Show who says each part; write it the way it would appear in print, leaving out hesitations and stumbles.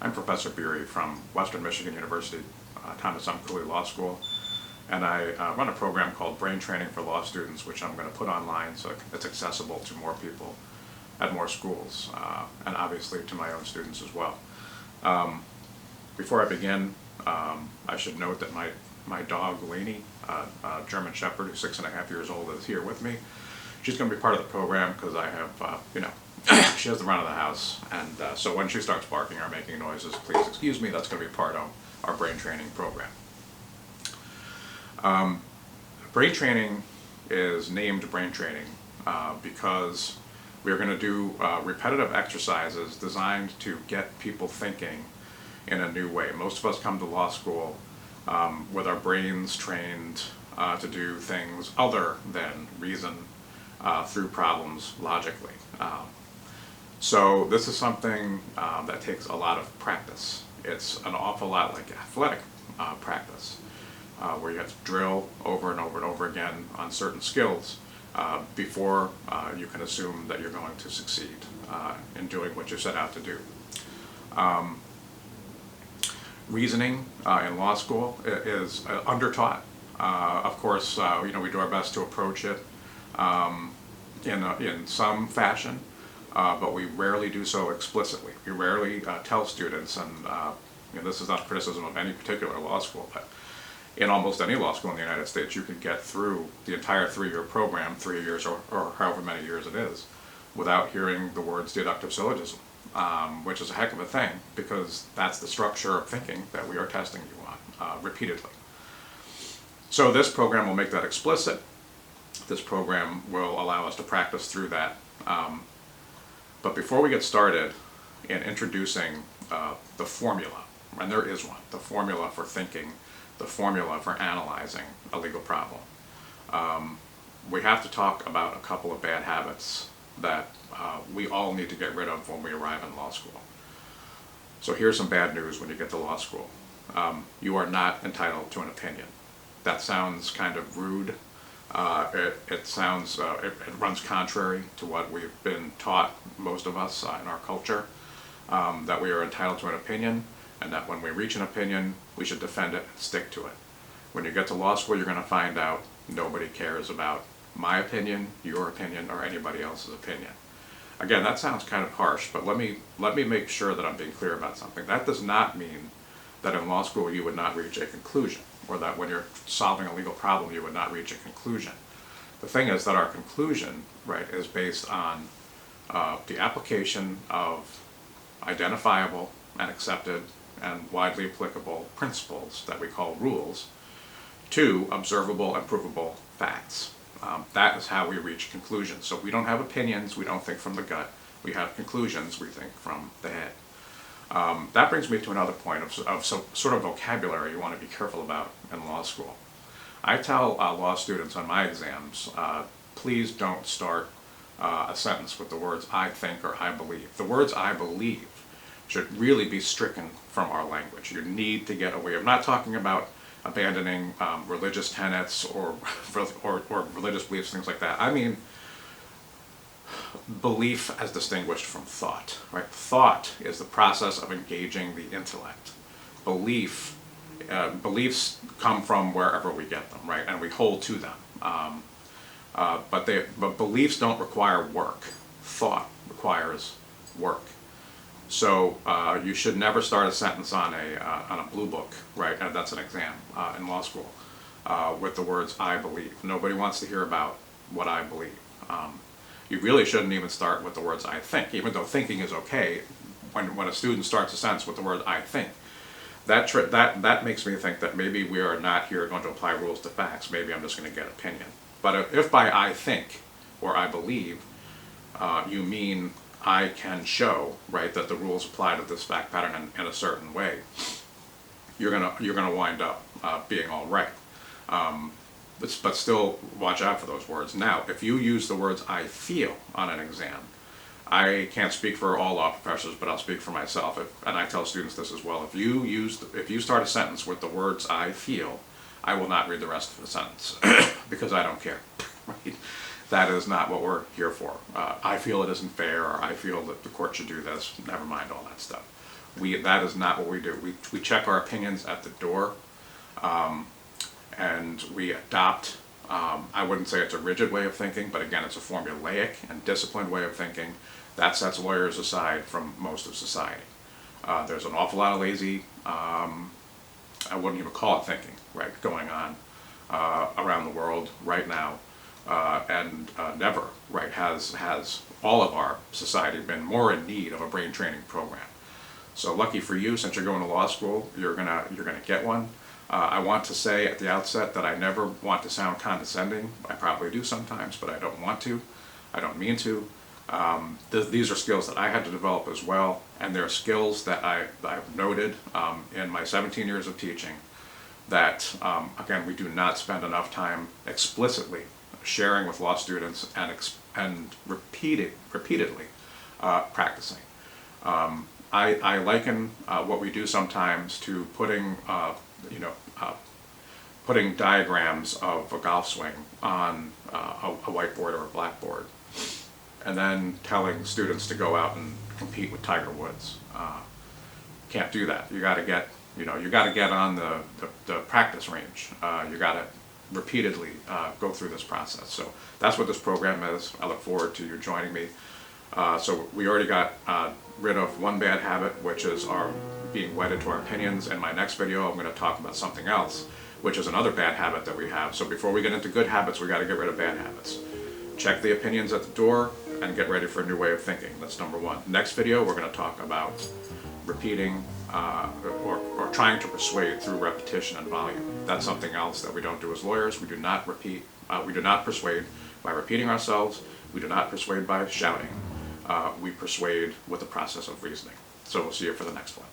Speaker 1: I'm Professor Beery from Western Michigan University, Thomas M. Cooley Law School, and I run a program called Brain Training for Law Students, which I'm going to put online so it's accessible to more people at more schools, and obviously to my own students as well. Before I begin, I should note that my dog, Lainey, a German Shepherd who's 6.5 years old, is here with me. She's going to be part of the program because I have, she has the run of the house, and so when she starts barking or making noises, please excuse me, that's going to be part of our brain training program. Brain training is named brain training because we're going to do repetitive exercises designed to get people thinking in a new way. Most of us come to law school with our brains trained to do things other than reason through problems logically. So this is something that takes a lot of practice. It's an awful lot like athletic practice, where you have to drill over and over and over again on certain skills before you can assume that you're going to succeed in doing what you set out to do. Reasoning in law school is undertaught. Of course, we do our best to approach it in some fashion, but we rarely do so explicitly. We rarely tell students, and this is not a criticism of any particular law school, but in almost any law school in the United States, you could get through the entire 3-year program, 3 years or however many years it is, without hearing the words deductive syllogism, which is a heck of a thing, because that's the structure of thinking that we are testing you on repeatedly. So this program will make that explicit. This program will allow us to practice through that. But before we get started in introducing the formula, and there is one, the formula for thinking, the formula for analyzing a legal problem, we have to talk about a couple of bad habits that we all need to get rid of when we arrive in law school. So here's some bad news when you get to law school. You are not entitled to an opinion. That sounds kind of rude. It runs contrary to what we've been taught, most of us in our culture, that we are entitled to an opinion, and that when we reach an opinion, we should defend it and stick to it. When you get to law school, you're going to find out nobody cares about my opinion, your opinion, or anybody else's opinion. Again, that sounds kind of harsh, but let me make sure that I'm being clear about something. That does not mean that in law school you would not reach a conclusion, or that when you're solving a legal problem you would not reach a conclusion. The thing is that our conclusion, right, is based on the application of identifiable and accepted and widely applicable principles that we call rules to observable and provable facts. That is how we reach conclusions. So we don't have opinions, we don't think from the gut, we have conclusions, we think from the head. That brings me to another point of sort of vocabulary you want to be careful about in law school. I tell law students on my exams, please don't start a sentence with the words I think or I believe. The words I believe should really be stricken from our language. You need to get away. I'm not talking about abandoning religious tenets or religious beliefs, things like that. I mean belief as distinguished from thought, right? Thought is the process of engaging the intellect. Beliefs come from wherever we get them, right? And we hold to them. But beliefs don't require work. Thought requires work. So you should never start a sentence on a blue book, right? And that's an exam in law school with the words I believe. Nobody wants to hear about what I believe. You really shouldn't even start with the words I think, even though thinking is okay. When a student starts a sentence with the word I think, that makes me think that maybe we are not here going to apply rules to facts. Maybe I'm just going to get opinion. But if by I think or I believe you mean I can show, right, that the rules apply to this fact pattern in a certain way, you're gonna wind up being all right. But still watch out for those words. Now, if you use the words I feel on an exam, I can't speak for all law professors, but I'll speak for myself, and I tell students this as well. If you start a sentence with the words I feel, I will not read the rest of the sentence because I don't care. Right? That is not what we're here for. I feel it isn't fair, or I feel that the court should do this. Never mind all that stuff. That is not what we do. We check our opinions at the door, and we adopt, I wouldn't say it's a rigid way of thinking, but again, it's a formulaic and disciplined way of thinking that sets lawyers aside from most of society. There's an awful lot of lazy, I wouldn't even call it thinking, right, going on around the world right now, and never, right, has all of our society been more in need of a brain training program. So lucky for you, since you're going to law school, you're gonna get one. I want to say at the outset that I never want to sound condescending. I probably do sometimes, but I don't want to. I don't mean to. These are skills that I had to develop as well, and they're skills that I've noted in my 17 years of teaching that, again, we do not spend enough time explicitly sharing with law students and repeatedly practicing. I liken what we do sometimes to putting putting diagrams of a golf swing on a whiteboard or a blackboard, and then telling students to go out and compete with Tiger Woods. Can't do that. You got to get, you got to get on the practice range. You got to repeatedly go through this process. So that's what this program is. I look forward to you joining me. So we already got rid of one bad habit, which is our being wedded to our opinions. In my next video, I'm going to talk about something else, which is another bad habit that we have. So before we get into good habits, we got to get rid of bad habits. Check the opinions at the door and get ready for a new way of thinking. That's number one. Next video, we're going to talk about repeating or trying to persuade through repetition and volume. That's something else that we don't do as lawyers. We do not repeat. We do not persuade by repeating ourselves. We do not persuade by shouting. We persuade with the process of reasoning. So we'll see you for the next one.